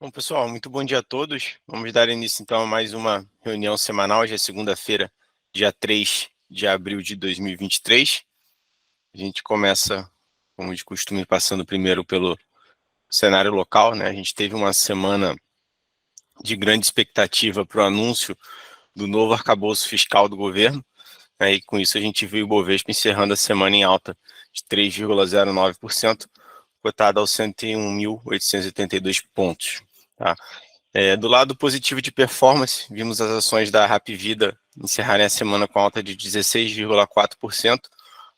Bom, pessoal, muito bom dia a todos. Vamos dar início, então, a mais uma reunião semanal. Hoje é segunda-feira, dia 3 de abril de 2023. A gente começa, como de costume, passando primeiro pelo cenário local, né? A gente teve uma semana de grande expectativa para o anúncio do novo arcabouço fiscal do governo, né? E com isso a gente viu o Bovespa encerrando a semana em alta de 3,09%, cotado aos 101.882 pontos, tá? Do lado positivo de performance, vimos as ações da Hapvida encerrarem a semana com alta de 16,4%,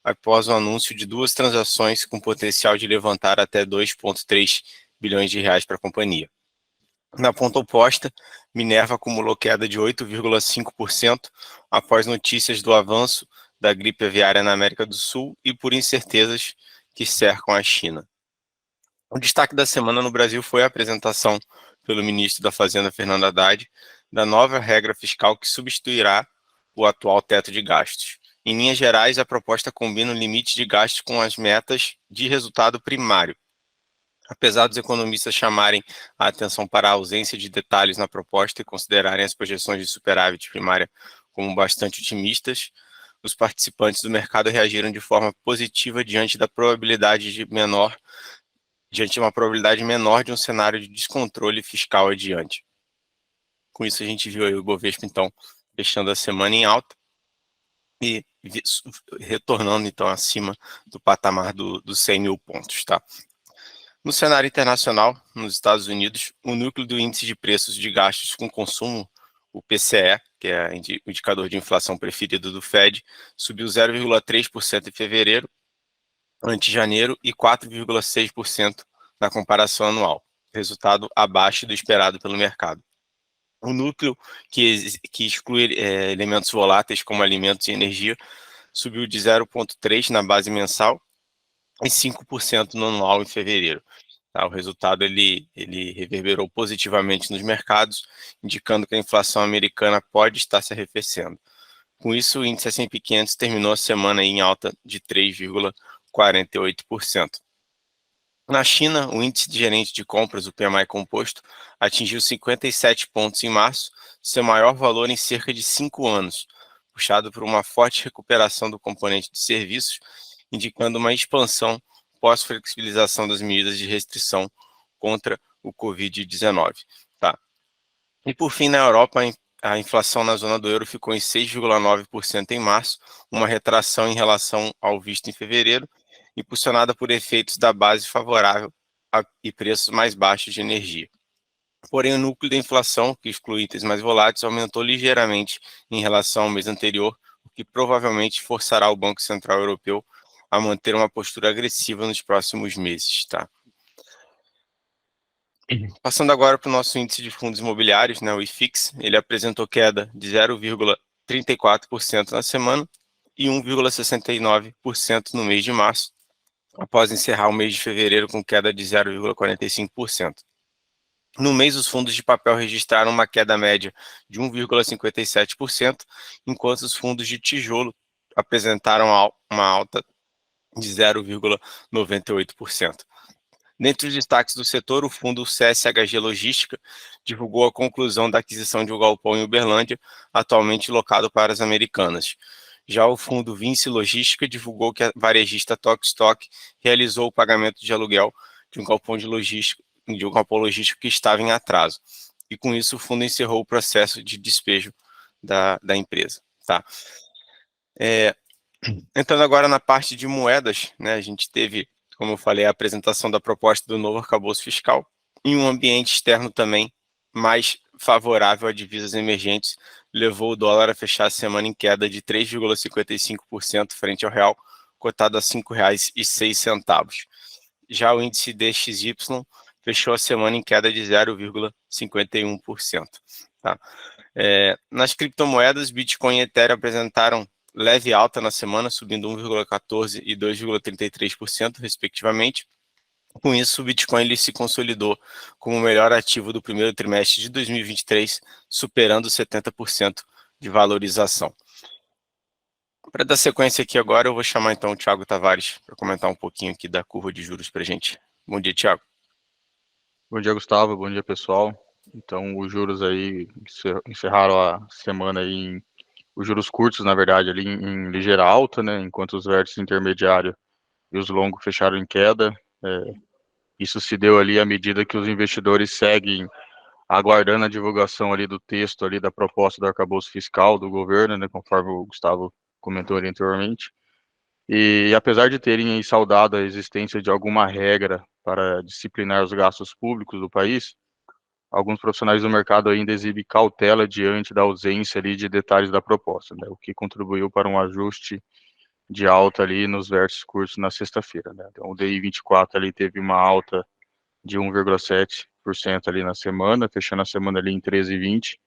após o anúncio de duas transações com potencial de levantar até 2,3 bilhões de reais para a companhia. Na ponta oposta, Minerva acumulou queda de 8,5% após notícias do avanço da gripe aviária na América do Sul e por incertezas que cercam a China. O destaque da semana no Brasil foi a apresentação pelo ministro da Fazenda, Fernando Haddad, da nova regra fiscal que substituirá o atual teto de gastos. Em linhas gerais, a proposta combina o limite de gastos com as metas de resultado primário. Apesar dos economistas chamarem a atenção para a ausência de detalhes na proposta e considerarem as projeções de superávit primária como bastante otimistas, os participantes do mercado reagiram de forma positiva diante de uma probabilidade menor de um cenário de descontrole fiscal adiante. Com isso, a gente viu aí o Bovespa, então, fechando a semana em alta e retornando, então, acima do patamar dos 100 mil pontos, tá? No cenário internacional, nos Estados Unidos, o núcleo do índice de preços de gastos com consumo, o PCE, que é o indicador de inflação preferido do Fed, subiu 0,3% em fevereiro, ante janeiro, e 4,6% na comparação anual, resultado abaixo do esperado pelo mercado. O núcleo, que exclui elementos voláteis como alimentos e energia, subiu de 0,3% na base mensal e 5% no anual em fevereiro. Tá? O resultado ele reverberou positivamente nos mercados, indicando que a inflação americana pode estar se arrefecendo. Com isso, o índice S&P 500 terminou a semana em alta de 3,48%. Na China, o índice de gerente de compras, o PMI composto, atingiu 57 pontos em março, seu maior valor em cerca de 5 anos, puxado por uma forte recuperação do componente de serviços, indicando uma expansão pós-flexibilização das medidas de restrição contra o Covid-19. Tá? E por fim, na Europa, a inflação na zona do euro ficou em 6,9% em março, uma retração em relação ao visto em fevereiro, impulsionada por efeitos da base favorável e preços mais baixos de energia. Porém, o núcleo da inflação, que exclui itens mais voláteis, aumentou ligeiramente em relação ao mês anterior, o que provavelmente forçará o Banco Central Europeu a manter uma postura agressiva nos próximos meses. Tá? Passando agora para o nosso índice de fundos imobiliários, né, o IFIX, ele apresentou queda de 0,34% na semana e 1,69% no mês de março, após encerrar o mês de fevereiro com queda de 0,45%. No mês, os fundos de papel registraram uma queda média de 1,57%, enquanto os fundos de tijolo apresentaram uma alta de 0,98%. Dentre os destaques do setor, o fundo CSHG Logística divulgou a conclusão da aquisição de um galpão em Uberlândia, atualmente locado para as Americanas. Já o fundo Vinci Logística divulgou que a varejista Tok Stock realizou o pagamento de aluguel de um galpão logístico que estava em atraso. E com isso o fundo encerrou o processo de despejo da empresa. Tá? Entrando agora na parte de moedas, né, a gente teve, como eu falei, a apresentação da proposta do novo arcabouço fiscal em um ambiente externo também mais favorável a divisas emergentes, levou o dólar a fechar a semana em queda de 3,55% frente ao real, cotado a R$ 5,06. Já o índice DXY fechou a semana em queda de 0,51%. Tá? Nas criptomoedas, Bitcoin e Ethereum apresentaram leve alta na semana, subindo 1,14% e 2,33%, respectivamente. Com isso, o Bitcoin ele se consolidou como o melhor ativo do primeiro trimestre de 2023, superando 70% de valorização. Para dar sequência aqui agora, eu vou chamar então o Thiago Tavares para comentar um pouquinho aqui da curva de juros para a gente. Bom dia, Thiago. Bom dia, Gustavo. Bom dia, pessoal. Então, os juros aí encerraram a semana aí os juros curtos, na verdade, ali em ligeira alta, né? Enquanto os vértices intermediários e os longos fecharam em queda. Isso se deu ali à medida que os investidores seguem aguardando a divulgação ali do texto ali da proposta do arcabouço fiscal do governo, né? Conforme o Gustavo comentou ali anteriormente. E apesar de terem saudado a existência de alguma regra para disciplinar os gastos públicos do país, alguns profissionais do mercado ainda exibem cautela diante da ausência ali de detalhes da proposta, né, o que contribuiu para um ajuste de alta ali nos vértices curtos na sexta-feira, né. Então, o DI 24 ali teve uma alta de 1,7% ali na semana, fechando a semana ali em 13,20.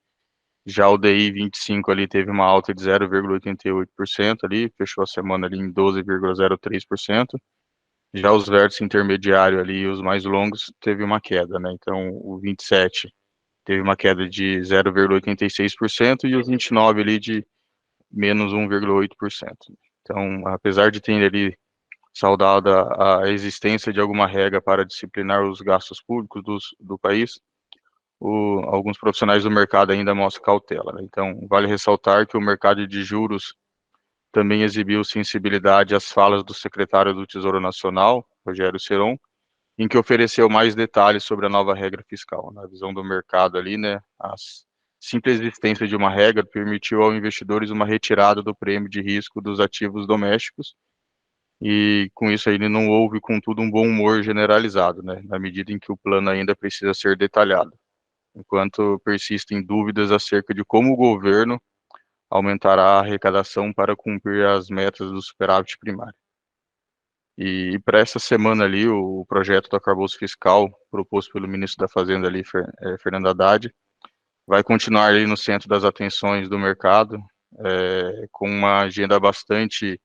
Já o DI 25 ali teve uma alta de 0,88% ali, fechou a semana ali em 12,03%. Já os vértices intermediários ali, os mais longos, teve uma queda, né? Então, o 27 teve uma queda de 0,86% e os 29 ali de menos 1,8%. Então, apesar de ter ali saudado a existência de alguma regra para disciplinar os gastos públicos do país, alguns profissionais do mercado ainda mostram cautela, né? Então, vale ressaltar que o mercado de juros também exibiu sensibilidade às falas do secretário do Tesouro Nacional, Rogério Ceron, em que ofereceu mais detalhes sobre a nova regra fiscal. Na visão do mercado ali, né, a simples existência de uma regra permitiu aos investidores uma retirada do prêmio de risco dos ativos domésticos, e com isso aí não houve, contudo, um bom humor generalizado, né, na medida em que o plano ainda precisa ser detalhado, enquanto persistem dúvidas acerca de como o governo aumentará a arrecadação para cumprir as metas do superávit primário. E para essa semana ali, o projeto do arcabouço fiscal proposto pelo ministro da Fazenda ali, Fernando Haddad, vai continuar ali no centro das atenções do mercado, com uma agenda bastante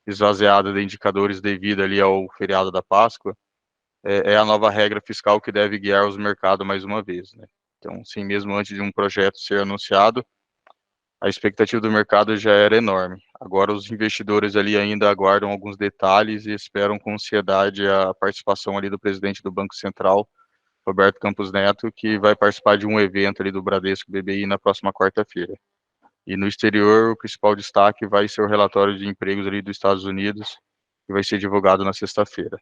esvaziada de indicadores devido ali ao feriado da Páscoa. É a nova regra fiscal que deve guiar os mercados mais uma vez, né? Então, sim, mesmo antes de um projeto ser anunciado, a expectativa do mercado já era enorme. Agora os investidores ali ainda aguardam alguns detalhes e esperam com ansiedade a participação ali do presidente do Banco Central, Roberto Campos Neto, que vai participar de um evento ali do Bradesco BBI na próxima quarta-feira. E no exterior, o principal destaque vai ser o relatório de empregos ali dos Estados Unidos, que vai ser divulgado na sexta-feira.